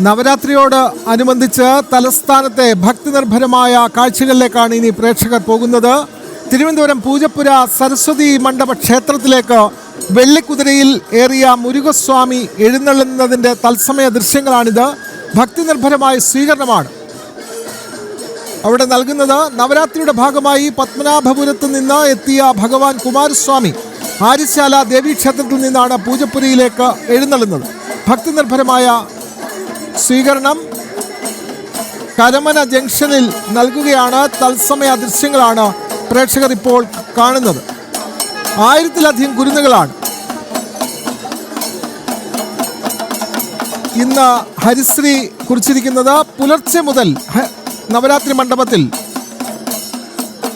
നവരാത്രിയോട് അനുബന്ധിച്ച് തലസ്ഥാനത്തെ ഭക്തിനിർഭരമായ കാഴ്ചകളിലേക്കാണ് ഇനി പ്രേക്ഷകർ പോകുന്നത്. തിരുവനന്തപുരം പൂജപ്പുര സരസ്വതി മണ്ഡപ ക്ഷേത്രത്തിലേക്ക് വെള്ളിക്കുതിരയിൽ ഏറിയ മുരുകസ്വാമി എഴുന്നള്ളുന്നതിൻ്റെ തത്സമയ ദൃശ്യങ്ങളാണിത്. ഭക്തിനിർഭരമായ സ്വീകരണമാണ് അവിടെ നൽകുന്നത്. നവരാത്രിയുടെ ഭാഗമായി പത്മനാഭപുരത്ത് നിന്ന് എത്തിയ ഭഗവാൻ കുമാരസ്വാമി ആര്യശാല ദേവീക്ഷേത്രത്തിൽ നിന്നാണ് പൂജപ്പുരയിലേക്ക് എഴുന്നള്ളുന്നത്. ഭക്തിനിർഭരമായ സ്വീകരണം കരമന ജംഗ്ഷനിൽ നൽകുകയാണ്. തത്സമയ ദൃശ്യങ്ങളാണ് പ്രേക്ഷകർ ഇപ്പോൾ കാണുന്നത്. 1000-ലധികം കുരുന്നുകളാണ് ഇന്ന് ഹരിശ്രീ കുറിച്ചിരിക്കുന്നത്. പുലർച്ചെ മുതൽ നവരാത്രി മണ്ഡപത്തിൽ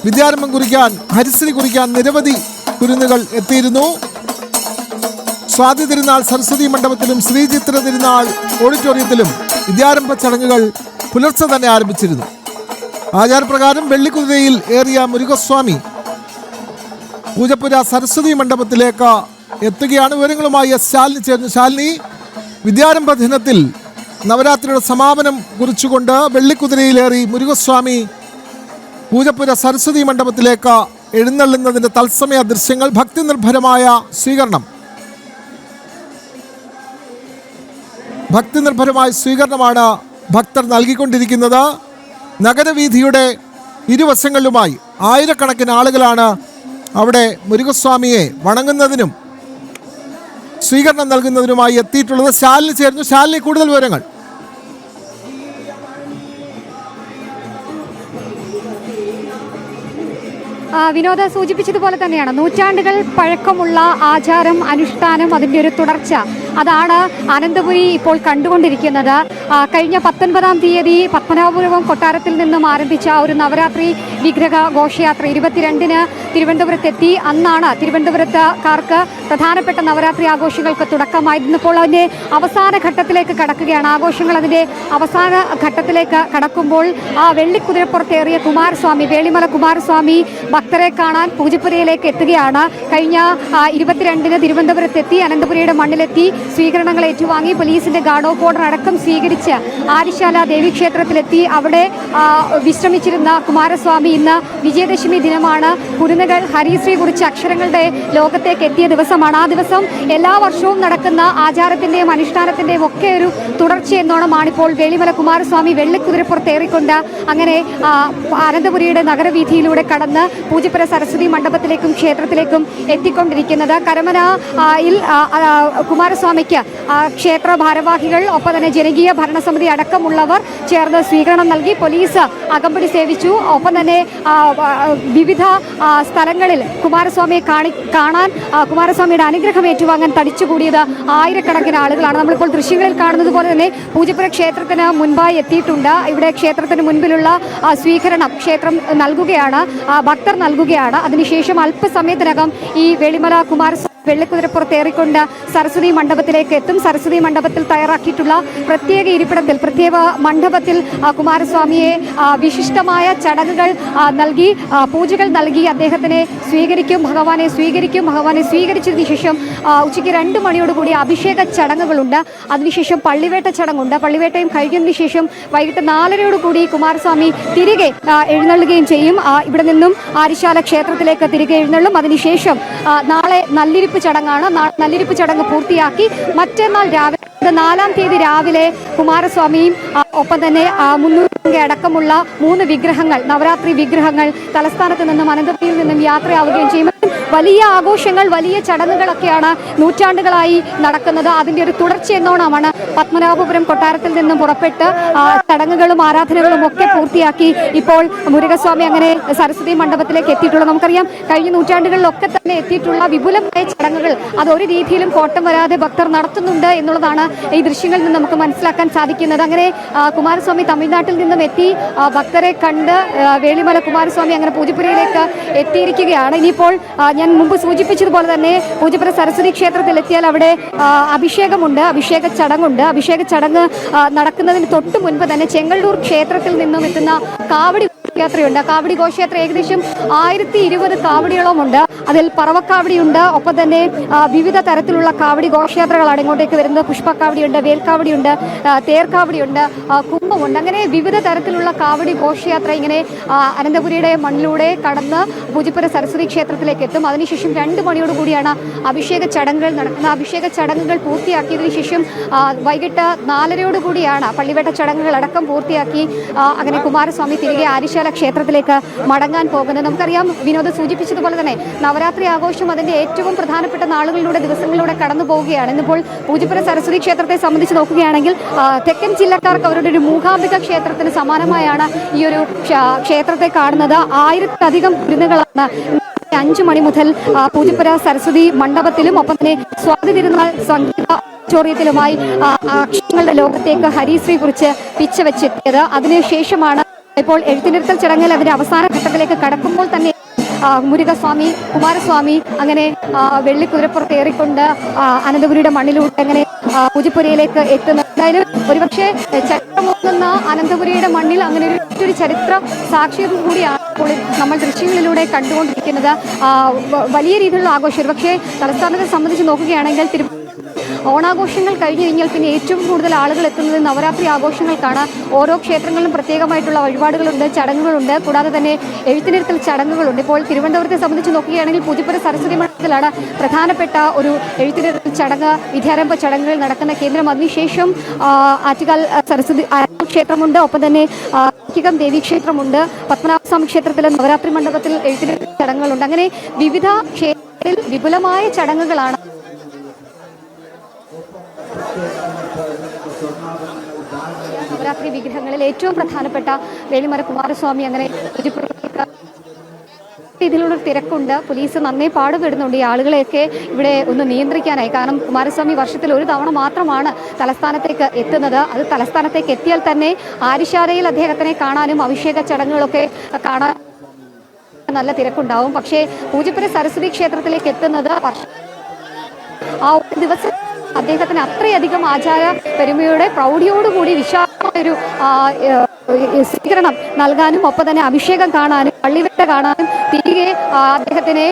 വിദ്യാരംഭം കുറിക്കാൻ, ഹരിശ്രീ കുറിക്കാൻ നിരവധി കുരുന്നുകൾ എത്തിയിരുന്നു. സ്വാതി തിരുനാൾ സരസ്വതി മണ്ഡപത്തിലും ശ്രീചിത്ര തിരുനാൾ ഓഡിറ്റോറിയത്തിലും വിദ്യാരംഭ ചടങ്ങുകൾ പുലർച്ചെ തന്നെ ആരംഭിച്ചിരുന്നു. ആചാരപ്രകാരം വെള്ളിക്കുതിരയിൽ ഏറിയ മുരുകസ്വാമി പൂജപ്പുര സരസ്വതി മണ്ഡപത്തിലേക്ക് എത്തുകയാണ്. വിവരങ്ങളുമായി ശാലിനി ചേർന്നു. ശാലിനി, വിദ്യാരംഭ ദിനത്തിൽ നവരാത്രിയുടെ സമാപനം കുറിച്ചുകൊണ്ട് വെള്ളിക്കുതിരയിലേറി മുരുകസ്വാമി പൂജപ്പുര സരസ്വതി മണ്ഡപത്തിലേക്ക് എഴുന്നള്ളുന്നതിൻ്റെ തത്സമയ ദൃശ്യങ്ങൾ, ഭക്തിനിർഭരമായ സ്വീകരണം. ഭക്തിനിർഭരമായ സ്വീകരണമാണ് ഭക്തർ നൽകിക്കൊണ്ടിരിക്കുന്നത്. നഗരവീഥിയുടെ ഇരുവശങ്ങളിലുമായി ആയിരക്കണക്കിന് ആളുകളാണ് അവിടെ മുരുകസ്വാമിയെ വണങ്ങുന്നതിനും സ്വീകരണം നൽകുന്നതിനുമായി എത്തിയിട്ടുള്ളത്. ശാലിനി ചേർന്നു. ശാലിനി, കൂടുതൽ വിവരങ്ങൾ. വിനോദ സൂചിപ്പിച്ചതുപോലെ തന്നെയാണ് നൂറ്റാണ്ടുകൾ പഴക്കമുള്ള ആചാരം, അനുഷ്ഠാനം, അതിൻ്റെ ഒരു തുടർച്ച അതാണ് അനന്തപുരി ഇപ്പോൾ കണ്ടുകൊണ്ടിരിക്കുന്നത്. കഴിഞ്ഞ 19-ാം തീയതി പത്മനാഭപുരം കൊട്ടാരത്തിൽ നിന്നും ആരംഭിച്ച ഒരു നവരാത്രി വിഗ്രഹ ഘോഷയാത്ര 22-ന് തിരുവനന്തപുരത്തെത്തി. അന്നാണ് തിരുവനന്തപുരത്തുകാർക്ക് പ്രധാനപ്പെട്ട നവരാത്രി ആഘോഷങ്ങൾക്ക് തുടക്കമായിരുന്നപ്പോൾ അതിൻ്റെ അവസാന ഘട്ടത്തിലേക്ക് കടക്കുകയാണ്. ആഘോഷങ്ങൾ അതിൻ്റെ അവസാന ഘട്ടത്തിലേക്ക് കടക്കുമ്പോൾ ആ വെള്ളിക്കുതിരപ്പുറത്തേറിയ കുമാരസ്വാമി, വേളിമല കുമാരസ്വാമി ഭക്തരെ കാണാൻ പൂജപ്പുരയിലേക്ക് എത്തുകയാണ്. കഴിഞ്ഞ 22-ന് തിരുവനന്തപുരത്തെത്തി, അനന്തപുരിയുടെ മണ്ണിലെത്തി സ്വീകരണങ്ങൾ ഏറ്റുവാങ്ങി. പോലീസിന്റെ ഗാർഡ് ഓഫ് ഓർഡർ അടക്കം സ്വീകരിച്ച് ആര്യശാല ദേവീക്ഷേത്രത്തിലെത്തി. അവിടെ വിശ്രമിച്ചിരുന്ന കുമാരസ്വാമി ഇന്ന് വിജയദശമി ദിനമാണ്. കുരുന്നുകൾ ഹരിശ്രീ കുറിച്ച് അക്ഷരങ്ങളുടെ ലോകത്തേക്ക് എത്തിയ ദിവസമാണ്. ആ ദിവസം എല്ലാ വർഷവും നടക്കുന്ന ആചാരത്തിൻ്റെയും അനുഷ്ഠാനത്തിൻ്റെയും ഒക്കെ ഒരു തുടർച്ചയെന്നോണമാണിപ്പോൾ വേളിമല കുമാരസ്വാമി വെള്ളിക്കുതിരപ്പുറത്തേറിക്കൊണ്ട് അങ്ങനെ അനന്തപുരിയുടെ നഗരവീഥിയിലൂടെ കടന്ന് പൂജപ്പുര സരസ്വതി മണ്ഡപത്തിലേക്കും ക്ഷേത്രത്തിലേക്കും എത്തിക്കൊണ്ടിരിക്കുന്നത്. കരമനയിൽ കുമാരസ്വാമിക്ക് ക്ഷേത്ര ഭാരവാഹികൾ, ഒപ്പം തന്നെ ജനകീയ ഭരണസമിതി അടക്കമുള്ളവർ ചേർന്ന് സ്വീകരണം നൽകി. പോലീസ് അകമ്പടി സേവിച്ചു. ഒപ്പം തന്നെ വിവിധ സ്ഥലങ്ങളിൽ കുമാരസ്വാമിയെ കാണാൻ, കുമാരസ്വാമിയുടെ അനുഗ്രഹം ഏറ്റുവാങ്ങാൻ തടിച്ചുകൂടിയത് ആയിരക്കണക്കിന് ആളുകളാണ്. നമ്മളിപ്പോൾ ദൃശ്യങ്ങളിൽ കാണുന്നത് പോലെ തന്നെ പൂജപ്പുര ക്ഷേത്രത്തിന് മുൻപായി എത്തിയിട്ടുണ്ട്. ഇവിടെ ക്ഷേത്രത്തിന് മുൻപിലുള്ള സ്വീകരണം ക്ഷേത്രം നൽകുകയാണ്, ഭക്തർ നൽകുകയാണ്. അതിനുശേഷം അല്പസമയത്തിനകം ഈ വേളിമല കുമാരസ്വാമി വെള്ളിക്കുതിരപ്പുറത്തേറിക്കൊണ്ട് സരസ്വതി മണ്ഡപത്തിലേക്ക് എത്തും. സരസ്വതി മണ്ഡപത്തിൽ തയ്യാറാക്കിയിട്ടുള്ള പ്രത്യേക ഇരിപ്പിടത്തിൽ, പ്രത്യേക മണ്ഡപത്തിൽ കുമാരസ്വാമിയെ വിശിഷ്ടമായ ചടങ്ങുകൾ നൽകി, പൂജകൾ നൽകി അദ്ദേഹത്തിനെ സ്വീകരിക്കും, ഭഗവാനെ സ്വീകരിക്കും. ഭഗവാനെ സ്വീകരിച്ചതിന് ശേഷം ഉച്ചയ്ക്ക് 2 മണിയോടുകൂടി അഭിഷേക ചടങ്ങുകളുണ്ട്. അതിനുശേഷം പള്ളിവേട്ട ചടങ്ങുണ്ട്. പള്ളിവേട്ടയും കഴിഞ്ഞതിന് ശേഷം വൈകിട്ട് 4:30 കുമാരസ്വാമി തിരികെ എഴുന്നള്ളുകയും ചെയ്യും. ഇവിടെ നിന്നും ആര്യശാല ക്ഷേത്രത്തിലേക്ക് തിരികെ എഴുന്നള്ളും. അതിനുശേഷം നാളെ നല്ലിരിപ്പ് ചടങ്ങാണ്. നല്ലിരിപ്പ് ചടങ്ങ് പൂർത്തിയാക്കി മറ്റന്നാൾ രാവിലെ 4-ാം തീയതി രാവിലെ കുമാരസ്വാമിയും ഒപ്പം തന്നെ 300 അടക്കമുള്ള 3 വിഗ്രഹങ്ങൾ, നവരാത്രി വിഗ്രഹങ്ങൾ തലസ്ഥാനത്ത് നിന്നും അനന്തപുരിയിൽ നിന്നും യാത്രയാവുകയും ചെയ്യും. വലിയ ആഘോഷങ്ങൾ, വലിയ ചടങ്ങുകളൊക്കെയാണ് നൂറ്റാണ്ടുകളായി നടക്കുന്നത്. അതിൻ്റെ ഒരു തുടർച്ച എന്നോണമാണ് പത്മനാഭപുരം കൊട്ടാരത്തിൽ നിന്നും പുറപ്പെട്ട് ചടങ്ങുകളും ആരാധനകളും ഒക്കെ പൂർത്തിയാക്കി ഇപ്പോൾ മുരുകസ്വാമി അങ്ങനെ സരസ്വതി മണ്ഡപത്തിലേക്ക് എത്തിയിട്ടുള്ളത്. നമുക്കറിയാം, കഴിഞ്ഞ നൂറ്റാണ്ടുകളിലൊക്കെ തന്നെ എത്തിയിട്ടുള്ള വിപുലമായ ചടങ്ങുകൾ അതൊരു രീതിയിലും കോട്ടം വരാതെ ഭക്തർ നടത്തുന്നുണ്ട് എന്നുള്ളതാണ് ഈ ദൃശ്യങ്ങളിൽ നിന്ന് നമുക്ക് മനസ്സിലാക്കാൻ സാധിക്കുന്നത്. അങ്ങനെ കുമാരസ്വാമി തമിഴ്നാട്ടിൽ നിന്നും എത്തി ഭക്തരെ കണ്ട് വേളിമല കുമാരസ്വാമി അങ്ങനെ പൂജപ്പുരയിലേക്ക് എത്തിയിരിക്കുകയാണ്. ഇനിയിപ്പോൾ ഞാൻ മുമ്പ് സൂചിപ്പിച്ചതുപോലെ തന്നെ പൂജപ്പുര സരസ്വതി ക്ഷേത്രത്തിൽ എത്തിയാൽ അവിടെ അഭിഷേകമുണ്ട്, അഭിഷേക ചടങ്ങുണ്ട്. അഭിഷേക ചടങ്ങ് നടക്കുന്നതിന് തൊട്ട് മുൻപ് തന്നെ ചെങ്ങള്ളൂർ ക്ഷേത്രത്തിൽ നിന്നും എത്തുന്ന കാവടി ഘോഷയാത്രയുണ്ട്. കാവടി ഘോഷയാത്ര ഏകദേശം 1020 കാവടിയോളമുണ്ട്. അതിൽ പറവക്കാവടിയുണ്ട്, ഒപ്പം തന്നെ വിവിധ തരത്തിലുള്ള കാവടി ഘോഷയാത്രകളാണ് ഇങ്ങോട്ടേക്ക് വരുന്നത്. പുഷ്പക്കാവടിയുണ്ട്, വേൽക്കാവടിയുണ്ട്, തേർക്കാവടിയുണ്ട്, കുംഭമുണ്ട്. അങ്ങനെ വിവിധ തരത്തിലുള്ള കാവടി ഘോഷയാത്ര ഇങ്ങനെ അനന്തപുരിയുടെ മണ്ണിലൂടെ കടന്ന് പൂജപ്പുര സരസ്വതി ക്ഷേത്രത്തിലേക്ക് എത്തും. അതിനുശേഷം 2 മണിയോടുകൂടിയാണ് അഭിഷേക ചടങ്ങുകൾ നടക്കുന്നത്. അഭിഷേക ചടങ്ങുകൾ പൂർത്തിയാക്കിയതിനു ശേഷം വൈകിട്ട് 4:30 പള്ളിവേട്ട ചടങ്ങുകൾ അടക്കം പൂർത്തിയാക്കി അങ്ങനെ കുമാരസ്വാമി തിരികെ ആര്യശാല ക്ഷേത്രത്തിലേക്ക് മടങ്ങാൻ പോകുന്നത്. നമുക്കറിയാം, വിനോദ് സൂചിപ്പിച്ചതുപോലെ തന്നെ നവരാത്രി ആഘോഷം അതിന്റെ ഏറ്റവും പ്രധാനപ്പെട്ട നാളുകളിലൂടെ ദിവസങ്ങളിലൂടെ കടന്നു പോവുകയാണ്. ഇന്നിപ്പോൾ പൂജപ്പുര സരസ്വതി ക്ഷേത്രത്തെ സംബന്ധിച്ച് നോക്കുകയാണെങ്കിൽ തെക്കൻ ജില്ലക്കാർക്ക് അവരുടെ ഒരു മൂകാംബിക ക്ഷേത്രത്തിന് സമാനമായാണ് ഈ ഒരു ക്ഷേത്രത്തെ കാണുന്നത്. 1000-ലധികം കുരുന്നുകളാണ് 5 മണി മുതൽ പൂജപ്പുര സരസ്വതി മണ്ഡപത്തിലും ഒപ്പം തന്നെ സ്വാതി തിരുനാൾ സംഗീത ഓഡിറ്റോറിയത്തിലുമായി അക്ഷരങ്ങളുടെ ലോകത്തേക്ക് ഹരിശ്രീ കുറിച്ച് പിച്ച വെച്ചെത്തിയത്. അതിനുശേഷമാണ് ഇപ്പോൾ എഴുത്തിനിരുത്തൽ ചടങ്ങിൽ അതിന്റെ അവസാന ഘട്ടത്തിലേക്ക് കടക്കുമ്പോൾ തന്നെ മുരുകസ്വാമി, കുമാരസ്വാമി അങ്ങനെ വെള്ളിക്കുതിരപ്പുറത്ത് ഏറിക്കൊണ്ട് അനന്തപുരിയുടെ മണ്ണിലൂടെ അങ്ങനെ പൂജപ്പുരയിലേക്ക് എത്തുന്നത്. എന്തായാലും ഒരുപക്ഷെ ചരിത്രമോങ്ങുന്ന അനന്തപുരിയുടെ മണ്ണിൽ അങ്ങനെ ഒരു ചരിത്ര സാക്ഷ്യം കൂടിയാണ് ഇപ്പോൾ നമ്മൾ ദൃശ്യങ്ങളിലൂടെ കണ്ടുകൊണ്ടിരിക്കുന്നത്. വലിയ രീതിയിലുള്ള ആഘോഷം. ഒരുപക്ഷെ തലസ്ഥാനത്തെ സംബന്ധിച്ച് നോക്കുകയാണെങ്കിൽ ഓണാഘോഷങ്ങൾ കഴിഞ്ഞു കഴിഞ്ഞാൽ പിന്നെ ഏറ്റവും കൂടുതൽ ആളുകൾ എത്തുന്നത് നവരാത്രി ആഘോഷങ്ങൾക്കാണ്. ഓരോ ക്ഷേത്രങ്ങളിലും പ്രത്യേകമായിട്ടുള്ള വഴിപാടുകളുണ്ട്, ചടങ്ങുകളുണ്ട്, കൂടാതെ തന്നെ എഴുത്തിനിരുത്തൽ ചടങ്ങുകളുണ്ട്. ഇപ്പോൾ തിരുവനന്തപുരത്തെ സംബന്ധിച്ച് നോക്കുകയാണെങ്കിൽ പൂജപ്പുര സരസ്വതി മണ്ഡലത്തിലാണ് പ്രധാനപ്പെട്ട ഒരു എഴുത്തിനിരുത്തൽ ചടങ്ങ്, വിദ്യാരംഭ ചടങ്ങുകൾ നടക്കുന്ന കേന്ദ്രം. അതിനുശേഷം ആറ്റുകാൽ സരസ്വതി ക്ഷേത്രമുണ്ട്, ഒപ്പം തന്നെ ദേവി ക്ഷേത്രമുണ്ട്, പത്മനാഭസ്വാമി ക്ഷേത്രത്തിലെ നവരാത്രി മണ്ഡപത്തിൽ എഴുത്തിനിരുത്തൽ ചടങ്ങുകളുണ്ട്. അങ്ങനെ വിവിധ ക്ഷേത്രത്തിൽ വിപുലമായ ചടങ്ങുകളാണ്. നവരാത്രി വിഗ്രഹങ്ങളിൽ ഏറ്റവും പ്രധാനപ്പെട്ട വേളിമല കുമാരസ്വാമി അങ്ങനെ ഇതിലുള്ള തിരക്കുണ്ട്. പോലീസ് നന്നേ പാടുപെടുന്നുണ്ട് ഈ ആളുകളെയൊക്കെ ഇവിടെ ഒന്ന് നിയന്ത്രിക്കാനായി. കാരണം കുമാരസ്വാമി വർഷത്തിൽ ഒരു തവണ മാത്രമാണ് തലസ്ഥാനത്തേക്ക് എത്തുന്നത്. അത് തലസ്ഥാനത്തേക്ക് എത്തിയാൽ തന്നെ ആര്യശാലയിൽ അദ്ദേഹത്തിനെ കാണാനും അഭിഷേക ചടങ്ങുകളൊക്കെ കാണാൻ നല്ല തിരക്കുണ്ടാവും. പക്ഷേ പൂജപ്പുര സരസ്വതി ക്ഷേത്രത്തിലേക്ക് എത്തുന്നത് ആ ഒരു ദിവസം അദ്ദേഹത്തിന് അത്രയധികം ആചാര പെരുമയോടെ പ്രൗഢിയോടുകൂടി വിശാലമായൊരു സ്വീകരണം നൽകാനും ഒപ്പം തന്നെ അഭിഷേകം കാണാനും പള്ളിവേട്ട കാണാനും തിരികെ അദ്ദേഹത്തിനെ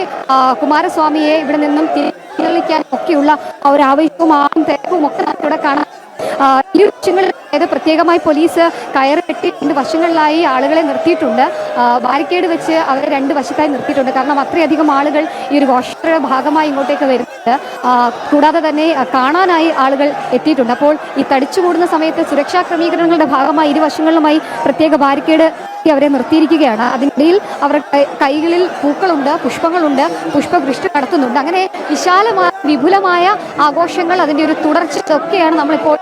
കുമാരസ്വാമിയെ ഇവിടെ നിന്നും തിരിക്കാനും ഒക്കെയുള്ള ആ ഒരു ആവേശവും തിരക്കും ഒക്കെ ഇവിടെ കാണാൻ ഈ വശങ്ങളിൽ പ്രത്യേകമായി പോലീസ് കയറ് കെട്ടി 2 വശങ്ങളിലായി ആളുകളെ നിർത്തിയിട്ടുണ്ട്. ബാരിക്കേഡ് വെച്ച് അവരെ 2 വശത്തായി നിർത്തിയിട്ടുണ്ട്. കാരണം അത്രയധികം ആളുകൾ ഈ ഒരു ഘോഷയാത്രയുടെ ഭാഗമായി ഇങ്ങോട്ടേക്ക് വരുന്നുണ്ട്. കൂടാതെ തന്നെ കാണാനായി ആളുകൾ എത്തിയിട്ടുണ്ട്. അപ്പോൾ ഈ തടിച്ചുകൂടുന്ന സമയത്ത് സുരക്ഷാ ക്രമീകരണങ്ങളുടെ ഭാഗമായി ഇരുവശങ്ങളിലുമായി പ്രത്യേക ബാരിക്കേഡ് അവരെ നിർത്തിയിരിക്കുകയാണ്. അതിനിടയിൽ അവരുടെ കൈകളിൽ പൂക്കളുണ്ട്, പുഷ്പങ്ങളുണ്ട്, പുഷ്പവൃഷ്ടി നടത്തുന്നുണ്ട്. അങ്ങനെ വിശാലമായ വിപുലമായ ആഘോഷങ്ങൾ, അതിൻ്റെ ഒരു തുടർച്ചയൊക്കെയാണ് നമ്മളിപ്പോൾ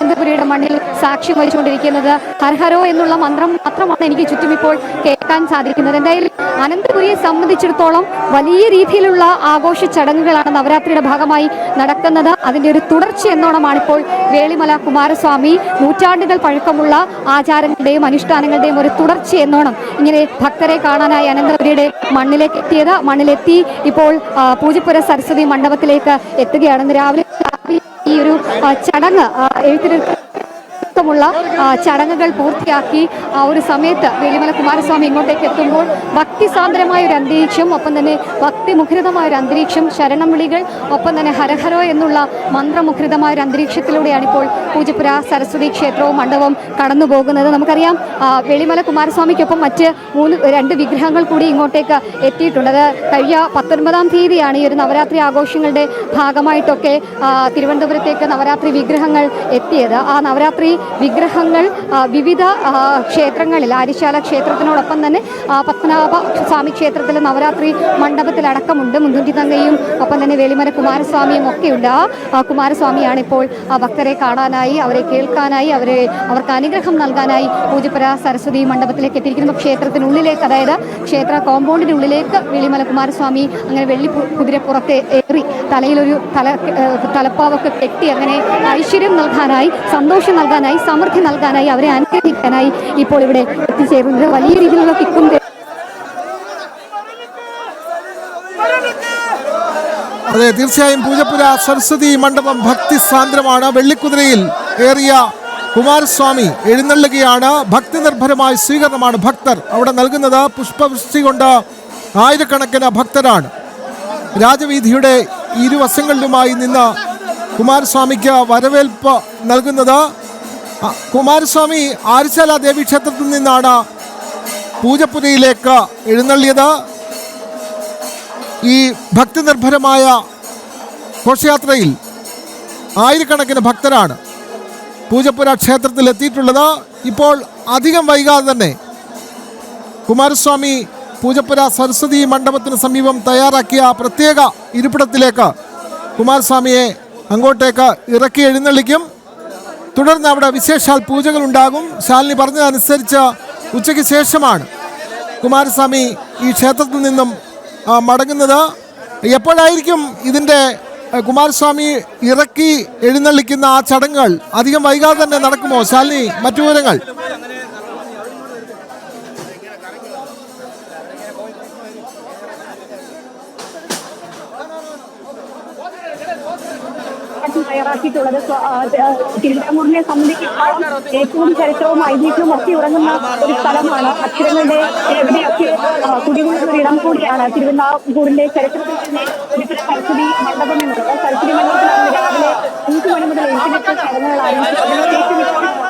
അനന്തപുരിയുടെ മണ്ണിൽ സാക്ഷ്യം വഹിച്ചുകൊണ്ടിരിക്കുന്നത്. ഹരഹരോ എന്നുള്ള മന്ത്രം മാത്രമാണ് എനിക്ക് ചുറ്റും ഇപ്പോൾ കേൾക്കാൻ സാധിക്കുന്നത്. എന്തായാലും അനന്തപുരിയെ സംബന്ധിച്ചിടത്തോളം വലിയ രീതിയിലുള്ള ആഘോഷ ചടങ്ങുകളാണ് നവരാത്രിയുടെ ഭാഗമായി നടക്കുന്നത്. അതിൻ്റെ ഒരു തുടർച്ച എന്നോണമാണ് ഇപ്പോൾ വേളിമല കുമാരസ്വാമി നൂറ്റാണ്ടുകൾ പഴക്കമുള്ള ആചാരങ്ങളുടെയും അനുഷ്ഠാനങ്ങളുടെയും ഒരു തുടർച്ച എന്നോണം ഇങ്ങനെ ഭക്തരെ കാണാനായി അനന്തപുരിയുടെ മണ്ണിലേക്ക് എത്തിയത്. മണ്ണിലെത്തി ഇപ്പോൾ പൂജപ്പുര സരസ്വതി മണ്ഡപത്തിലേക്ക് എത്തുകയാണ്. ഇന്ന് രാവിലെ ഈ ഒരു ചടങ്ങ് എഴുത്തിനിരുത്തമുള്ള ചടങ്ങുകൾ പൂർത്തിയാക്കി ആ ഒരു സമയത്ത് വേളിമല കുമാരസ്വാമി ഇങ്ങോട്ടേക്ക് എത്തുമ്പോൾ ഭക്തിസാന്ദ്രമായ ഒരു അന്തരീക്ഷം, ഒപ്പം തന്നെ ഭക്തിമുഖരിതമായ ഒരു അന്തരീക്ഷം, ശരണം വിളികൾ, ഒപ്പം തന്നെ ഹരഹരോ എന്നുള്ള മന്ത്രമുഖരിതമായ ഒരു അന്തരീക്ഷത്തിലൂടെയാണ് ഇപ്പോൾ പൂജപ്പുര സരസ്വതി ക്ഷേത്രവും മണ്ഡപവും കടന്നു പോകുന്നത്. നമുക്കറിയാം, വേളിമല കുമാരസ്വാമിക്കൊപ്പം മറ്റ് 2 വിഗ്രഹങ്ങൾ കൂടി ഇങ്ങോട്ടേക്ക് എത്തിയിട്ടുണ്ട്. അത് കഴിഞ്ഞ 19-ാം തീയതിയാണ് ഈ ഒരു നവരാത്രി ആഘോഷങ്ങളുടെ ഭാഗമായിട്ടൊക്കെ തിരുവനന്തപുരത്തേക്ക് നവരാത്രി വിഗ്രഹങ്ങൾ എത്തിയത്. ആ നവരാത്രി വിഗ്രഹങ്ങൾ വിവിധ ക്ഷേത്രങ്ങളിൽ, ആര്യശാല ക്ഷേത്രത്തിനോടൊപ്പം തന്നെ പത്മനാഭ സ്വാമി ക്ഷേത്രത്തിൽ നവരാത്രി മണ്ഡപത്തിലടക്കമുണ്ട്. മുൻകുറ്റി തങ്കയും ഒപ്പം തന്നെ വേളിമല കുമാരസ്വാമിയും ഒക്കെയുണ്ട്. ആ കുമാരസ്വാമിയാണ് ഇപ്പോൾ ഭക്തരെ കാണാനായി, അവരെ കേൾക്കാനായി, അവർക്ക് അനുഗ്രഹം നൽകാനായി പൂജപ്പുര സരസ്വതി മണ്ഡപത്തിലേക്ക് എത്തിയിരിക്കുന്നു. ക്ഷേത്രത്തിനുള്ളിലേക്ക്, അതായത് ക്ഷേത്ര കോമ്പൗണ്ടിനുള്ളിലേക്ക് വേളിമല കുമാരസ്വാമി അങ്ങനെ വെള്ളി കുതിരപ്പുറത്തെ ഏറി തലയിലൊരു തലപ്പാവൊക്കെ കെട്ടി അങ്ങനെ ഐശ്വര്യം നൽകാനായി, സന്തോഷം നൽകാനായി, സമൃദ്ധി നൽകാനായി, അവരെ അനുഗ്രഹിക്കാനായി ഇപ്പോൾ ഇവിടെ എത്തിച്ചേരുന്നത്. വലിയ രീതിയിലുള്ള കിക്കും. അതെ, തീർച്ചയായും പൂജപ്പുര സരസ്വതി മണ്ഡപം ഭക്തി സാന്ദ്രമാണ്. വെള്ളിക്കുതിരയിൽ ഏറിയ കുമാരസ്വാമി എഴുന്നള്ളുകയാണ്. ഭക്തി നിർഭരമായ സ്വീകരണമാണ് ഭക്തർ അവിടെ നൽകുന്നത്. പുഷ്പവൃഷ്ടി കൊണ്ട് ആയിരക്കണക്കിന് ഭക്തരാണ് രാജവീഥിയുടെ ഇരുവശങ്ങളിലുമായി നിന്ന് കുമാരസ്വാമിക്ക് വരവേൽപ്പ് നൽകുന്നത്. കുമാരസ്വാമി ആര്യശാല ദേവീക്ഷേത്രത്തിൽ നിന്നാണ് പൂജപ്പുരയിലേക്ക് എഴുന്നള്ളിയത്. ഈ ഭക്തി നിർഭരമായ ഘോഷയാത്രയിൽ ആയിരക്കണക്കിന് ഭക്തരാണ് പൂജപ്പുര ക്ഷേത്രത്തിൽ എത്തിയിട്ടുള്ളത്. ഇപ്പോൾ അധികം വൈകാതെ തന്നെ കുമാരസ്വാമി പൂജപ്പുര സരസ്വതി മണ്ഡപത്തിന് സമീപം തയ്യാറാക്കിയ പ്രത്യേക ഇരിപ്പിടത്തിലേക്ക് കുമാരസ്വാമിയെ അങ്ങോട്ടേക്ക് ഇറക്കി എഴുന്നള്ളിക്കും. തുടർന്ന് അവിടെ വിശേഷാൽ പൂജകൾ ഉണ്ടാകും. ശാലിനി പറഞ്ഞതനുസരിച്ച് ഉച്ചയ്ക്ക് ശേഷമാണ് കുമാരസ്വാമി ഈ ക്ഷേത്രത്തിൽ നിന്നും മടങ്ങുന്നത്. എപ്പോഴായിരിക്കും ഇതിൻ്റെ കുമാരസ്വാമി ഇറക്കി എഴുന്നള്ളിക്കുന്ന ആ ചടങ്ങുകൾ? അധികം വൈകാതെ തന്നെ നടക്കുമോ ശാലിനി? മറ്റു വിവരങ്ങൾ? തയ്യാറാക്കിയിട്ടുള്ളത് തിരുവിതാംകൂറിനെ സംബന്ധിച്ചിടത്തോളം ഏറ്റവും ചരിത്രവും ഐതിഹ്യവും ഒക്കെ ഉറങ്ങുന്ന ഒരു സ്ഥലമാണ്. അക്ഷരങ്ങളുടെ എവിടെയൊക്കെ കുടികൊള്ളുന്ന ഒരു ഇടം കൂടിയാണ് തിരുവിതാംകൂറിന്റെ ചരിത്രത്തിൽ തന്നെ ഒരിക്കലും സരസ്വതി മണ്ഡപം എന്നുള്ളത്. സരസ്വതി മണ്ഡപത്തിലാണ് രാവിലെ 5 മണി മുതൽ എഴുത്തിനെട്ട് ചടങ്ങുകൾ ആരംഭിച്ചു.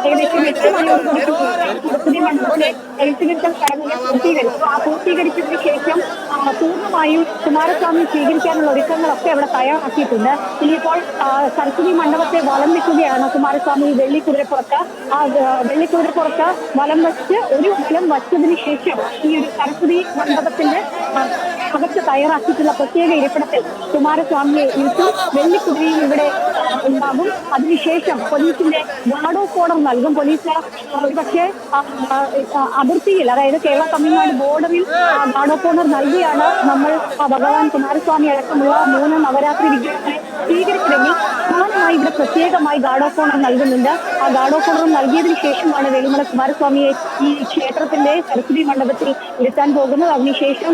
ഏകദേശം 8 മണിയോടുകൂടി സരസ്വതി മണ്ഡപത്തിലെ എഴുത്തിനിട്ടൽ ചടങ്ങുകൾ പൂർത്തീകരിച്ചു. ആ പൂർത്തീകരിച്ചതിന് ശേഷം പൂർണ്ണമായും കുമാരസ്വാമി സ്വീകരിക്കാനുള്ള ഒരുക്കങ്ങളൊക്കെ അവിടെ തയ്യാറാക്കിയിട്ടുണ്ട്. ഇനിയിപ്പോൾ സരസ്വതി മണ്ഡപത്തെ വലം വെക്കുകയാണ് കുമാരസ്വാമി വെള്ളിക്കുതിരപ്പുറത്ത്. ആ വെള്ളിക്കുതിരപ്പുറത്ത് വലം വെച്ച് ഒരു വലം വച്ചതിന് ശേഷം ഈ ഒരു സരസ്വതി മണ്ഡപത്തിന്റെ അകത്ത് തയ്യാറാക്കിയിട്ടുള്ള പ്രത്യേക ഇരിപ്പിടത്തിൽ കുമാരസ്വാമിയെ ഇരുത്തും. വെള്ളിക്കുതിരയും ഇവിടെ ഉണ്ടാകും. അതിനുശേഷം പോലീസിന്റെ ഗാർഡ് ഓഫ് ഓർഡർ നൽകും. പോലീസ് ഒരുപക്ഷെ അതിർത്തിയിൽ, അതായത് കേരള തമിഴ്നാട് ബോർഡറിൽ ഗാർഡ് ഓഫ് ഓർഡർ നൽകിയാണ് നമ്മൾ ഭഗവാൻ കുമാരസ്വാമി അടക്കമുള്ള 3 നവരാത്രി വിഗ്രഹങ്ങളെ സ്വീകരിച്ചതെങ്കിൽ സമാനമായി ഇവിടെ പ്രത്യേകമായി ഗാർഡ് ഓഫ് ഓണർ നൽകുന്നുണ്ട്. ആ ഗാർഡ് ഓഫ് ഓണർ നൽകിയതിനു ശേഷമാണ് വേളിമല കുമാരസ്വാമിയെ ഈ ക്ഷേത്രത്തിന്റെ സരസ്വതി മണ്ഡപത്തിൽ ഇരുത്താൻ പോകുന്നത്. അതിനുശേഷം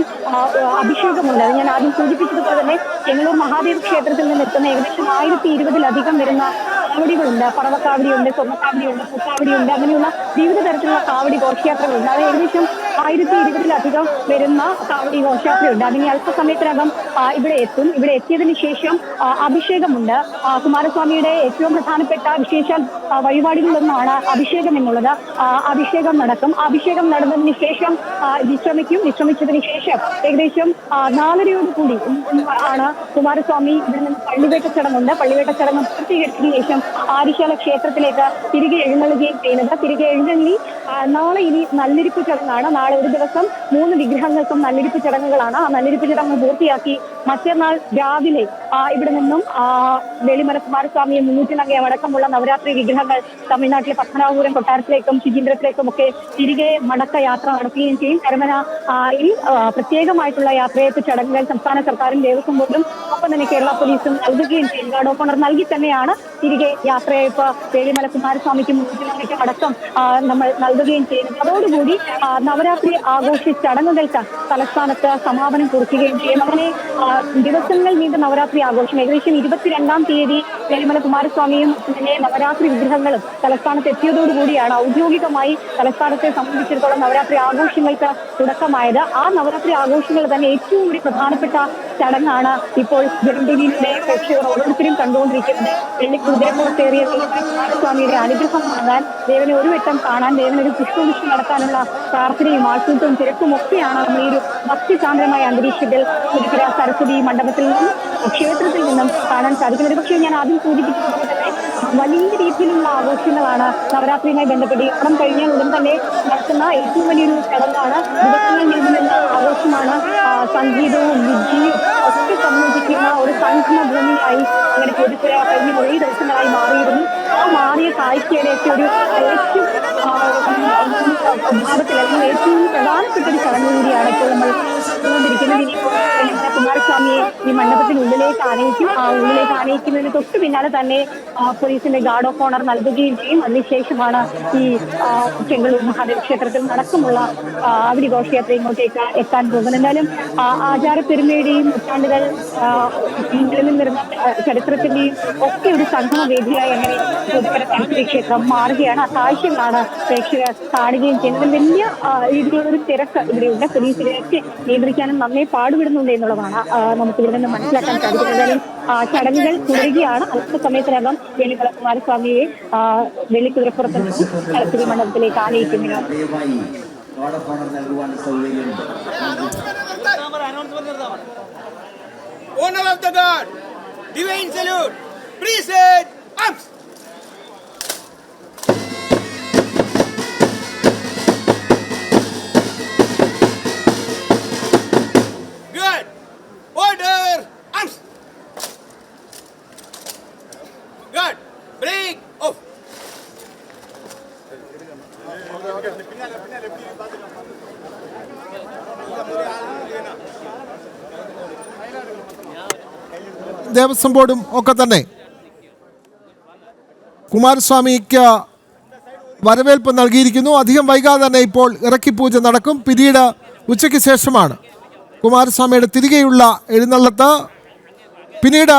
അഭിഷേകമുണ്ട്. അത് ഞാൻ ആദ്യം സൂചിപ്പിച്ചതുപോലെ തന്നെ ചെങ്ങന്നൂർ മഹാദേവ ക്ഷേത്രത്തിൽ നിന്ന് എത്തുന്ന ഏകദേശം 1020-ലധികം വരുന്ന കാവടികളുണ്ട്. പറവക്കാവടിയുണ്ട്, സ്വർണ്ണക്കാവടിയുണ്ട്, പൂക്കാവടിയുണ്ട്. അങ്ങനെയുള്ള വിവിധ തരത്തിലുള്ള കാവടി ഘോഷയാത്രകളുണ്ട്. അത് ഏകദേശം 1020-ലധികം വരുന്ന കാവടി ഘോഷയാത്രയുണ്ട്. അതിന് അല്പസമയത്തിനകം ഇവിടെ എത്തും. ഇവിടെ എത്തിയതിനു ശേഷം അഭിഷേകമുണ്ട്. കുമാരസ്വാമിയുടെ ഏറ്റവും പ്രധാനപ്പെട്ട വിശേഷ വഴിപാടുകളിലൊന്നാണ് അഭിഷേകം എന്നുള്ളത്. അഭിഷേകം നടക്കും. അഭിഷേകം നടന്നതിന് ശേഷം വിശ്രമിച്ചതിന് ശേഷം ഏകദേശം 4:30 ആണ് കുമാരസ്വാമി ഇവിടെ നിന്ന് പള്ളിവേട്ട ചടങ്ങുണ്ട്. പള്ളിവേട്ട ചടങ്ങ് പൂർത്തീകരിച്ചതിന് ശേഷം ആര്യശാല ക്ഷേത്രത്തിലേക്ക് തിരികെ എഴുന്നള്ളുകയും ചെയ്യുന്നത്. തിരികെ എഴുന്നള്ളി നാളെ ഇനി നല്ലിരിപ്പ് ചടങ്ങാണ്. നാളെ ഒരു ദിവസം 3 വിഗ്രഹങ്ങൾക്കും നല്ലിരിപ്പ് ചടങ്ങുകളാണ്. ആ നല്ലിരിപ്പ് ചടങ്ങ് പൂർത്തിയാക്കി മറ്റന്നാൾ രാവിലെ ഇവിടെ നിന്നും വേളിമല കുമാരസ്വാമിയെ 300 അടക്കമുള്ള നവരാത്രി വിഗ്രഹങ്ങൾ തമിഴ്നാട്ടിലെ പത്തനാപുരം കൊട്ടാരത്തിലേക്കും ശുചീന്ദ്രത്തിലേക്കും ഒക്കെ തിരികെ മടക്ക യാത്ര നടത്തുകയും ചെയ്യും. കരമനയിൽ പ്രത്യേകമായിട്ടുള്ള യാത്രയപ്പ് ചടങ്ങുകൾ സംസ്ഥാന സർക്കാരും ദേവസ്വം ബോർഡും ഒപ്പം തന്നെ കേരള പോലീസും നൽകുകയും ചെയ്യും. ഗാർഡ് ഓഫ് ഓണർ നൽകി തന്നെയാണ് തിരികെ യാത്രയപ്പ് വേളിമല കുമാരസ്വാമിക്കും 300 അടക്കം നമ്മൾ നൽകുകയും ചെയ്യുന്നത്. അതോടുകൂടി നവരാത്രി ആഘോഷ ചടങ്ങുകൾക്ക് തലസ്ഥാനത്ത് സമാപനം കുറിക്കുകയും ചെയ്യും. അങ്ങനെ ദിവസങ്ങൾ നീണ്ട നവരാത്രി ആഘോഷം ഏകദേശം 22-ാം തീയതി വേളിമല കുമാരസ്വാമിയും തന്നെ നവരാത്രി വിഗ്രഹങ്ങളും തലസ്ഥാനത്ത് എത്തിയതോടുകൂടിയാണ് ഔദ്യോഗികമായി തലസ്ഥാനത്തെ സംബന്ധിച്ചിടത്തോളം നവരാത്രി ആഘോഷങ്ങൾക്ക് തുടക്കമായത്. ആ നവരാത്രി ആഘോഷങ്ങൾ തന്നെ ഏറ്റവും കൂടി പ്രധാനപ്പെട്ട ചടങ്ങാണ് ഇപ്പോൾ ജഗൻദേവിയുടെ പ്രേക്ഷകർ ഓരോരുത്തരും കണ്ടുകൊണ്ടിരിക്കുന്നത്. വെള്ളിക്കുതിരപ്പുറത്തേറിയ കുമാരസ്വാമിയുടെ അനുഗ്രഹം വാങ്ങാൻ, ദേവനെ ഒരു വട്ടം കാണാൻ, ദേവനൊരു പുഷ്പവൃഷ്ടി നടത്താനുള്ള പ്രാർത്ഥനയും ആൾക്കൂട്ടവും തിരക്കും ഒക്കെയാണ് നമ്മൾ ഈ ഒരു ഭക്തിസാന്ദ്രമായ അന്തരീക്ഷത്തിൽ തിരുപ്പുര സരസ്വതി മണ്ഡപത്തിൽ നിന്നും ക്ഷേത്രത്തിൽ നിന്നും കാണാൻ സാധിക്കുന്നത്. പക്ഷേ ഞാൻ ആദ്യം സൂചിപ്പിച്ചതുപോലെ തന്നെ വലിയ രീതിയിലുള്ള ആഘോഷങ്ങളാണ് നവരാത്രിയുമായി ബന്ധപ്പെട്ട്. ഓണം കഴിഞ്ഞാൽ ഉടൻ തന്നെ നടത്തുന്ന ഏറ്റവും വലിയൊരു ചടങ്ങാണ്. ദിവസങ്ങൾ നീണ്ടുനിന്ന ആഘോഷമാണ്. സംഗീതവും വിദ്യയും ഒക്കെ സംബന്ധിക്കുന്ന ഒരു സംഗമ ഭൂമിയായി അങ്ങനെ തിരുപ്പുര കഴിഞ്ഞ കുറേ ദിവസങ്ങളായി മാറിയിരുന്നു. ആ മാറിയ കാഴ്ചയുടെയൊക്കെ ഒരു ഏറ്റവും ഭാഗത്തിൽ അല്ലെങ്കിൽ ഏറ്റവും പ്രധാനപ്പെട്ട ഒരു ചടങ്ങ് കൂടിയാണ് ഇപ്പോൾ നമ്മൾ കൊണ്ടിരിക്കുന്നത്. ഇനിയിപ്പോൾ കുമാരസ്വാമിയെ ഈ മണ്ഡപത്തിനുള്ളിലേക്ക് ആനയിക്കും. ആ ഉള്ളിലേക്ക് ആനയിക്കുന്നതിന് തൊട്ട് പിന്നാലെ തന്നെ പോലീസിന്റെ ഗാർഡ് ഓഫ് ഓണർ നൽകുകയും ചെയ്യും. അതിനുശേഷമാണ് ഈ ചെങ്ങന്നൂർ മഹാദേവ ക്ഷേത്രത്തിൽ നടക്കുമുള്ള കാവടി ഘോഷയാത്ര ഇങ്ങോട്ടേക്ക് എത്താൻ പോകുന്നത്. എന്തായാലും ആചാരപ്പെരുമയുടെയും നൂറ്റാണ്ടുകൾ നിലനിന്നിരുന്ന ചരിത്രത്തിന്റെയും ഒക്കെ ഒരു സംഗമ വേദിയായി അങ്ങനെ പുതുക്കര തലശ്ശേരി ക്ഷേത്രം മാറുകയാണ്. ആ കാഴ്ചകളാണ് പ്രേക്ഷകർ കാണുകയും ചെയ്യുന്നത്. വലിയ രീതിയിലുള്ളൊരു തിരക്ക് ഇവിടെയുണ്ട്. പോലീസ് ഇവരൊക്കെ നിയന്ത്രിക്കാനും നന്നേ പാടുപെടുന്നുണ്ട് എന്നുള്ളതാണ് നമുക്ക് ഇവിടെ നിന്ന് മനസ്സിലാക്കാൻ സാധിക്കുന്നത്. എന്തായാലും ചടങ്ങുകൾ തുടരുകയാണ്. അല്പസമയത്തിനകം Vellimala കുമാരസ്വാമിയെ വെള്ളിക്കുതിരപ്പുറത്ത് Thalassery മണ്ഡപത്തിലേക്ക് ആനയിക്കുന്നതിന് Honor of the God, divine salute, present arms. Good, order, arms. Good, break off. Devaswom ബോർഡും ഒക്കെ തന്നെ കുമാരസ്വാമിക്ക് വരവേൽപ്പ് നൽകിയിരിക്കുന്നു. അധികം വൈകാതെ തന്നെ ഇപ്പോൾ ഇറക്കിപ്പൂജ നടക്കും. പിന്നീട് ഉച്ചയ്ക്ക് ശേഷമാണ് കുമാരസ്വാമിയുടെ തിരികെയുള്ള എഴുന്നള്ളത്ത്. പിന്നീട്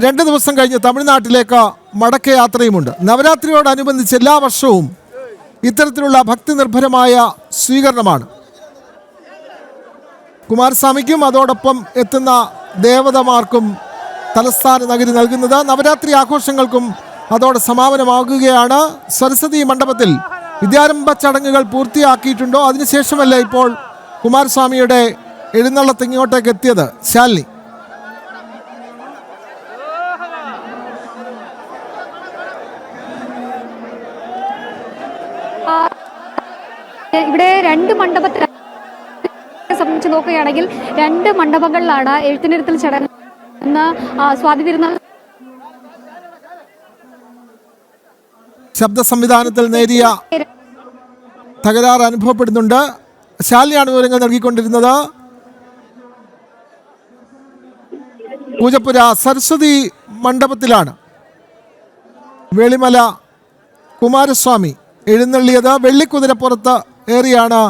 2 ദിവസം കഴിഞ്ഞ് തമിഴ്നാട്ടിലേക്ക് മടക്കയാത്രയുമുണ്ട്. നവരാത്രിയോടനുബന്ധിച്ച് എല്ലാ വർഷവും ഇത്തരത്തിലുള്ള ഭക്തി നിർഭരമായ സ്വീകരണമാണ് കുമാരസ്വാമിക്കും അതോടൊപ്പം എത്തുന്ന ദേവതമാർക്കും തലസ്ഥാന നഗരി നൽകുന്നത്. നവരാത്രി ആഘോഷങ്ങൾക്കും അതോടെ സമാപനമാകുകയാണ്. സരസ്വതി മണ്ഡപത്തിൽ വിദ്യാരംഭ ചടങ്ങുകൾ പൂർത്തിയാക്കിയിട്ടുണ്ടോ? അതിനുശേഷമല്ലേ ഇപ്പോൾ കുമാരസ്വാമിയുടെ എഴുന്നള്ളത്ത് ഇങ്ങോട്ടേക്ക് എത്തിയത്? ശാലിനി, ഇവിടെ 2 മണ്ഡപത്തിൽ സംബന്ധിച്ച് നോക്കുകയാണെങ്കിൽ 2 മണ്ഡപങ്ങളിലാണ് എഴുത്തിനിരുത്തൽ ചടങ്ങ് സ്വാതി തിരുനാൾ ശബ്ദ സംവിധാനത്തിൽ നേരിയ തകരാറ് അനുഭവപ്പെടുന്നുണ്ട്. ശാലിനിയാണ് വിവരങ്ങൾ നൽകിക്കൊണ്ടിരുന്നത്. പൂജപ്പുര സരസ്വതി മണ്ഡപത്തിലാണ് വെളിമല കുമാരസ്വാമി എഴുന്നള്ളിയത്. വെള്ളിക്കുതിരപ്പുറത്ത് ഏറിയാണ്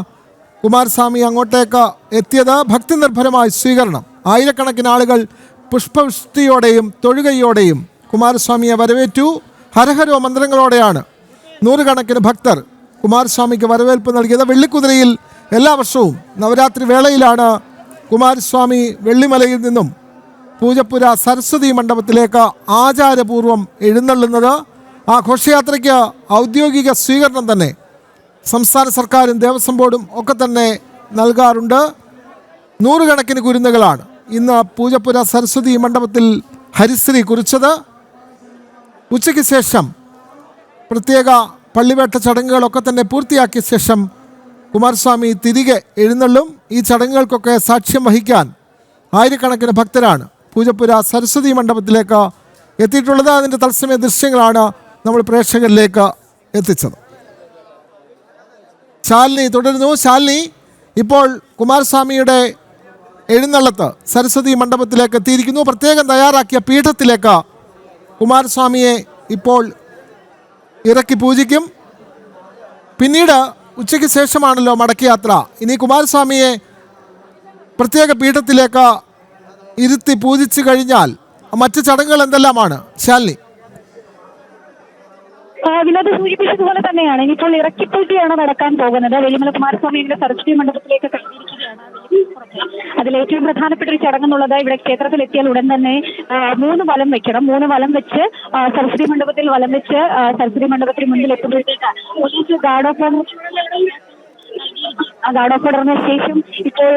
കുമാരസ്വാമി അങ്ങോട്ടേക്ക് എത്തിയത്. ഭക്തി നിർഭരമായ സ്വീകരണം. ആയിരക്കണക്കിന് ആളുകൾ പുഷ്പവൃഷ്ടിയോടെയും തൊഴുകയോടെയും കുമാരസ്വാമിയെ വരവേറ്റു. ഹരഹരോ മന്ത്രങ്ങളോടെയാണ് നൂറുകണക്കിന് ഭക്തർ കുമാരസ്വാമിക്ക് വരവേൽപ്പ് നൽകിയത്. വെള്ളിക്കുതിരയിൽ എല്ലാ വർഷവും നവരാത്രി വേളയിലാണ് കുമാരസ്വാമി വെള്ളിമലയിൽ നിന്നും പൂജപ്പുര സരസ്വതി മണ്ഡപത്തിലേക്ക് ആചാരപൂർവം എഴുന്നള്ളുന്നത്. ആ ഘോഷയാത്രയ്ക്ക് ഔദ്യോഗിക സ്വീകരണം തന്നെ സംസ്ഥാന സർക്കാരും ദേവസ്വം ബോർഡും ഒക്കെ തന്നെ നൽകാറുണ്ട്. നൂറുകണക്കിന് കുരുന്നുകളാണ് ഇന്ന് പൂജപ്പുര സരസ്വതി മണ്ഡപത്തിൽ ഹരിശ്രീ കുറിച്ചത്. ഉച്ചയ്ക്ക് ശേഷം പ്രത്യേക പള്ളിവേട്ട ചടങ്ങുകളൊക്കെ തന്നെ പൂർത്തിയാക്കിയ ശേഷം കുമാരസ്വാമി തിരികെ എഴുന്നള്ളും. ഈ ചടങ്ങുകൾക്കൊക്കെ സാക്ഷ്യം വഹിക്കാൻ ആയിരക്കണക്കിന് ഭക്തരാണ് പൂജപ്പുര സരസ്വതി മണ്ഡപത്തിലേക്ക് എത്തിയിട്ടുള്ളത്. അതിൻ്റെ തത്സമയ ദൃശ്യങ്ങളാണ് നമ്മൾ പ്രേക്ഷകരിലേക്ക് എത്തിച്ചത്. ശാലിനി തുടരുന്നു. ശാലിനി, ഇപ്പോൾ കുമാരസ്വാമിയുടെ എഴുന്നള്ളത്ത് സരസ്വതി മണ്ഡപത്തിലേക്ക് എത്തിയിരിക്കുന്നു. പ്രത്യേകം തയ്യാറാക്കിയ പീഠത്തിലേക്ക് കുമാരസ്വാമിയെ ഇപ്പോൾ ഇറക്കി പൂജിക്കും. പിന്നീട് ഉച്ചയ്ക്ക് ശേഷമാണല്ലോ മടക്കയാത്ര. ഇനി കുമാരസ്വാമിയെ പ്രത്യേക പീഠത്തിലേക്ക് ഇരുത്തി പൂജിച്ചു കഴിഞ്ഞാൽ മറ്റ് ചടങ്ങുകൾ എന്തെല്ലാമാണ് ശാലിനി? വിനോദ് സൂചിപ്പിച്ചതുപോലെ തന്നെയാണ് ഇനിയിപ്പോൾ ഇറക്കിപ്പൂജയാണ് നടക്കാൻ പോകുന്നത്. വെള്ളിമല കുമാരസ്വാമിയുടെ സരസ്വതി മണ്ഡപത്തിലേക്ക് കഴിഞ്ഞിരിക്കുകയാണ്. അതിൽ ഏറ്റവും പ്രധാനപ്പെട്ട ഒരു ചടങ്ങെന്നുള്ളത് ഇവിടെ ക്ഷേത്രത്തിൽ എത്തിയാൽ ഉടൻ തന്നെ 3 വലം വെക്കണം. 3 വലം വെച്ച് സരസ്വതി മണ്ഡപത്തിൽ വലം വെച്ച് സരസ്വതി മണ്ഡപത്തിന് മുന്നിൽ എത്തുമ്പോഴത്തേക്ക് പോലീസ് ഗാർഡ് ഓഫ് ഓർഡറിന് ശേഷം ഇപ്പോൾ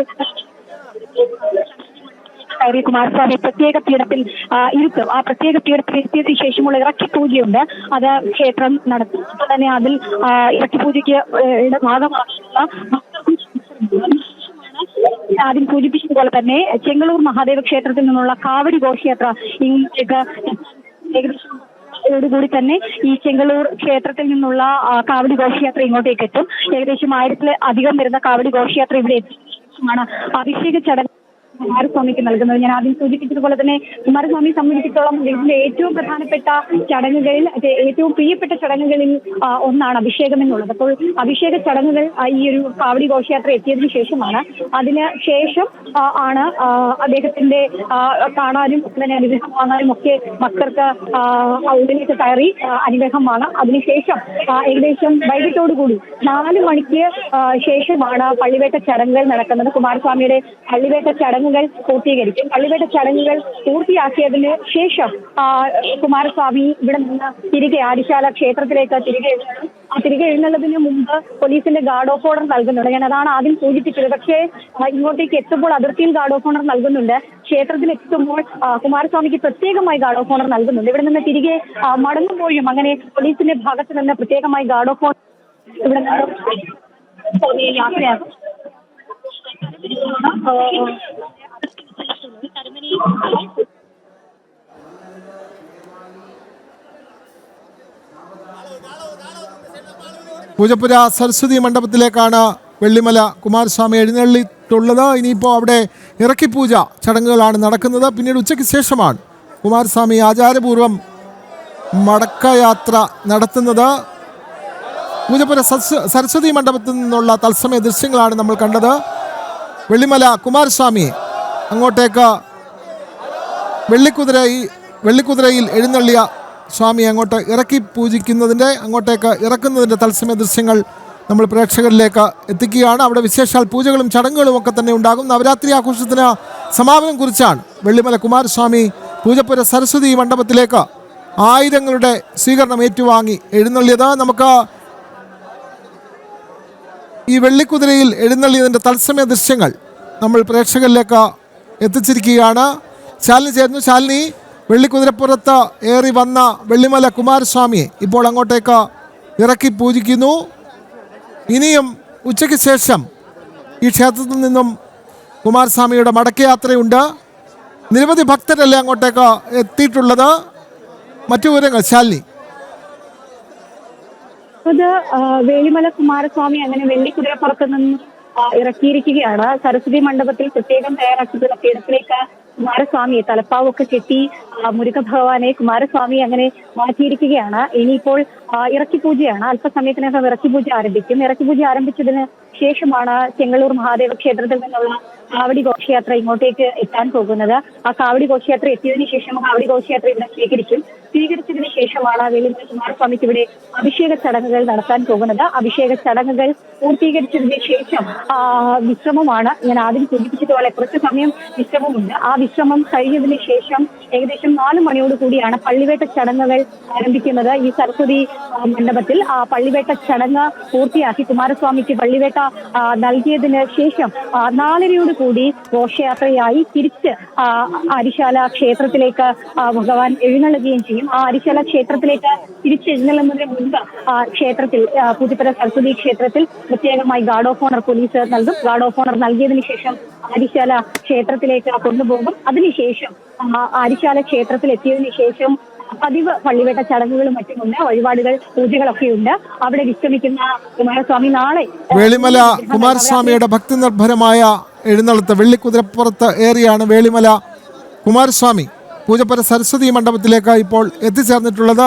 കുമാരസ്വാമി പ്രത്യേക പീഠത്തിൽ ഇരുത്തും. ആ പ്രത്യേക പീഠത്തിൽ ഇരുത്തിയതിനു ശേഷമുള്ള ഇറക്കി പൂജയുണ്ട്. അത് ക്ഷേത്രം നടത്തും. അപ്പോൾ തന്നെ അതിൽ ഇറക്കി പൂജയ്ക്ക് ഭാഗമായിട്ടുള്ള ആദ്യം സൂചിപ്പിച്ചതുപോലെ തന്നെ ചെങ്ങളൂർ മഹാദേവ ക്ഷേത്രത്തിൽ നിന്നുള്ള കാവടി ഘോഷയാത്ര ഇങ്ങോട്ടേക്ക് ഏകദേശം തന്നെ ഈ ചെങ്ങളൂർ ക്ഷേത്രത്തിൽ നിന്നുള്ള കാവടി ഘോഷയാത്ര ഇങ്ങോട്ടേക്ക് എത്തും. ഏകദേശം 1000-ൽ അധികം വരുന്ന കാവടി ഘോഷയാത്ര ഇവിടെ എത്തിയ ശേഷമാണ് അഭിഷേക ചടങ്ങ് കുമാരസ്വാമിക്ക് നൽകുന്നത്. ഞാൻ ആദ്യം സൂചിപ്പിച്ചതുപോലെ തന്നെ കുമാരസ്വാമിയെ സംബന്ധിച്ചിടത്തോളം ഇതിന്റെ ഏറ്റവും പ്രധാനപ്പെട്ട ചടങ്ങുകളിൽ, ഏറ്റവും പ്രിയപ്പെട്ട ചടങ്ങുകളിൽ ഒന്നാണ് അഭിഷേകം എന്നുള്ളത്. അപ്പോൾ അഭിഷേക ചടങ്ങുകൾ ഈ ഒരു കാവടി ഘോഷയാത്ര എത്തിയതിനു ശേഷമാണ്. അതിന് ശേഷം ആണ് അദ്ദേഹത്തിന്റെ കാണാനും തന്നെ അനുഗ്രഹം വാങ്ങാനും ഒക്കെ ഭക്തർക്ക് ഉള്ളിലേക്ക് കയറി അനുഗ്രഹം വാങ്ങാം. അതിനുശേഷം ഏകദേശം വൈകിട്ടോടുകൂടി 4 മണിക്ക് ശേഷമാണ് പള്ളിവേട്ട ചടങ്ങുകൾ നടക്കുന്നത്. കുമാരസ്വാമിയുടെ പള്ളിവേട്ട ചടങ്ങുകൾ പൂർത്തീകരിക്കും. പള്ളിവേട്ട ചടങ്ങുകൾ പൂർത്തിയാക്കിയതിന് ശേഷം കുമാരസ്വാമി ഇവിടെ നിന്ന് തിരികെ ആര്യശാല ക്ഷേത്രത്തിലേക്ക് തിരികെ എഴുന്നള്ളതിന് മുമ്പ് പോലീസിന്റെ ഗാർഡ് ഓഫ് ഓർഡർ നൽകുന്നുണ്ട്. ഞാൻ അതാണ് ആദ്യം സൂചിപ്പിച്ചത്. പക്ഷേ ഇങ്ങോട്ടേക്ക് എത്തുമ്പോൾ അതിർത്തിയിൽ ഗാർഡ് ഓഫ് ഓർഡർ നൽകുന്നുണ്ട്. ക്ഷേത്രത്തിൽ എത്തുമ്പോൾ കുമാരസ്വാമിക്ക് പ്രത്യേകമായി ഗാർഡ് ഓഫ് ഓർഡർ നൽകുന്നുണ്ട്. ഇവിടെ നിന്ന് തിരികെ മടങ്ങുമ്പോഴും അങ്ങനെ പോലീസിന്റെ ഭാഗത്ത് നിന്ന് പ്രത്യേകമായി ഗാർഡ് ഓഫ് ഓർഡർ ഇവിടെ നിന്ന് യാത്രയാകും. പൂജപ്പുര സരസ്വതി മണ്ഡപത്തിലേക്കാണ് വെള്ളിമല കുമാരസ്വാമി എഴുന്നള്ളിയിട്ടുള്ളത്. ഇനിയിപ്പോൾ അവിടെ ഇറക്കിപ്പൂജ ചടങ്ങുകളാണ് നടക്കുന്നത്. പിന്നീട് ഉച്ചയ്ക്ക് ശേഷമാണ് കുമാരസ്വാമി ആചാരപൂർവ്വം മടക്കയാത്ര നടത്തുന്നത്. പൂജപ്പുര സരസ്വതി മണ്ഡപത്തിൽ നിന്നുള്ള തത്സമയ ദൃശ്യങ്ങളാണ് നമ്മൾ കണ്ടത്. വെള്ളിമല കുമാരസ്വാമിയെ അങ്ങോട്ടേക്ക് വെള്ളിക്കുതിരയിൽ എഴുന്നള്ളിയ സ്വാമി അങ്ങോട്ട് ഇറക്കി പൂജിക്കുന്നതിൻ്റെ, അങ്ങോട്ടേക്ക് ഇറക്കുന്നതിൻ്റെ തത്സമയ ദൃശ്യങ്ങൾ നമ്മൾ പ്രേക്ഷകരിലേക്ക് എത്തിക്കുകയാണ്. അവിടെ വിശേഷാൽ പൂജകളും ചടങ്ങുകളും ഒക്കെ തന്നെ ഉണ്ടാകും. നവരാത്രി ആഘോഷത്തിന് സമാപനം കുറിച്ചാണ് വെള്ളിമല കുമാരസ്വാമി പൂജപ്പുര സരസ്വതി മണ്ഡപത്തിലേക്ക് ആയിരങ്ങളുടെ സ്വീകരണം ഏറ്റുവാങ്ങി എഴുന്നള്ളിയത്. നമുക്ക് ഈ വെള്ളിക്കുതിരയിൽ എഴുന്നള്ളിയതിൻ്റെ തത്സമയ ദൃശ്യങ്ങൾ നമ്മൾ പ്രേക്ഷകരിലേക്ക് എത്തിച്ചിരിക്കുകയാണ്. ശാലിനി ചേർന്നു. ശാലിനി, വെള്ളിക്കുതിരപ്പുറത്ത് ഏറി വന്ന വെള്ളിമല കുമാരസ്വാമിയെ ഇപ്പോൾ അങ്ങോട്ടേക്ക് ഇറക്കി പൂജിക്കുന്നു. ഇനിയും ഉച്ചയ്ക്ക് ശേഷം ഈ ക്ഷേത്രത്തിൽ നിന്നും കുമാരസ്വാമിയുടെ മടക്കയാത്രയുണ്ട്. നിരവധി ഭക്തരല്ലേ അങ്ങോട്ടേക്ക് എത്തിയിട്ടുള്ളത്. മറ്റു വിവരങ്ങൾ ശാലിനി. വേളിമല കുമാരസ്വാമി അങ്ങനെ വെള്ളിക്കുതിരപ്പുറത്ത് നിന്ന് ഇറക്കിയിരിക്കുകയാണ്. സരസ്വതി മണ്ഡപത്തിൽ പ്രത്യേകം തയ്യാറാക്കിയിട്ടുള്ള പീഠത്തിലേക്ക് കുമാരസ്വാമിയെ തലപ്പാവൊക്കെ കെട്ടി മുരുക ഭഗവാനെ കുമാരസ്വാമി അങ്ങനെ മാറ്റിയിരിക്കുകയാണ്. ഇനിയിപ്പോൾ ഇറക്കിപ്പൂജയാണ്. അല്പസമയത്തിനകം ഇറക്കിപ്പൂജ ആരംഭിക്കും. ഇറക്കിപ്പൂജ ആരംഭിച്ചതിന് ശേഷമാണ് ചെങ്ങളൂർ മഹാദേവ ക്ഷേത്രത്തിൽ നിന്നുള്ള കാവടി ഘോഷയാത്ര ഇങ്ങോട്ടേക്ക് എത്താൻ പോകുന്നത്. ആ കാവടി ഘോഷയാത്ര എത്തിയതിനു ശേഷം കാവടി ഘോഷയാത്ര ഇവിടെ സ്വീകരിച്ചതിന് ശേഷമാണ് വെള്ളിമല കുമാരസ്വാമിക്ക് ഇവിടെ അഭിഷേക ചടങ്ങുകൾ നടത്താൻ പോകുന്നത്. അഭിഷേക ചടങ്ങുകൾ പൂർത്തീകരിച്ചതിന് ശേഷം വിശ്രമമാണ്. ഞാൻ ആദ്യം സൂചിപ്പിച്ചതുപോലെ കുറച്ച് സമയം വിശ്രമമുണ്ട്. ആ വിശ്രമം കഴിഞ്ഞതിന് ശേഷം ഏകദേശം 4 മണിയോട് കൂടിയാണ് പള്ളിവേട്ട ചടങ്ങുകൾ ആരംഭിക്കുന്നത്. ഈ സരസ്വതി മണ്ഡപത്തിൽ പള്ളിവേട്ട ചടങ്ങ് പൂർത്തിയാക്കി കുമാരസ്വാമിക്ക് പള്ളിവേട്ട നൽകിയതിന് ശേഷം 4:30 കൂടി ഘോഷയാത്രയായി തിരിച്ച് ആര്യശാല ക്ഷേത്രത്തിലേക്ക് ഭഗവാൻ എഴുന്നള്ളുകയും ചെയ്യും. ആ ആര്യശാല ക്ഷേത്രത്തിലേക്ക് തിരിച്ചെഴുന്നള്ളുന്നതിന് മുൻപ് ക്ഷേത്രത്തിൽ പൂജപ്പുര സരസ്വതി ക്ഷേത്രത്തിൽ പ്രത്യേകമായി ഗാർഡ് ഓഫ് ഓണർ പോലീസ് നൽകും. ഗാർഡ് ഓഫ് ഓണർ നൽകിയതിനു ശേഷം ആര്യശാല ക്ഷേത്രത്തിലേക്ക് കൊണ്ടുപോകും. അതിനുശേഷം ആര്യശാല ക്ഷേത്രത്തിൽ എത്തിയതിനു ശേഷം പതിവ് പള്ളിവേട്ട ചടങ്ങുകളും മറ്റുമുണ്ട്. വഴിപാടുകൾ, പൂജകളൊക്കെയുണ്ട്. അവിടെ വിശ്രമിക്കുന്ന കുമാരസ്വാമി നാളെ വേളിമല കുമാരസ്വാമിയുടെ ഭക്തി നിർഭരമായ എഴുന്നള്ളത്ത് വെള്ളിക്കുതിരപ്പുറത്ത് ഏറിയാണ് വേളിമല കുമാരസ്വാമി പൂജപ്പുര സരസ്വതി മണ്ഡപത്തിലേക്ക് ഇപ്പോൾ എത്തിച്ചേർന്നിട്ടുള്ളത്.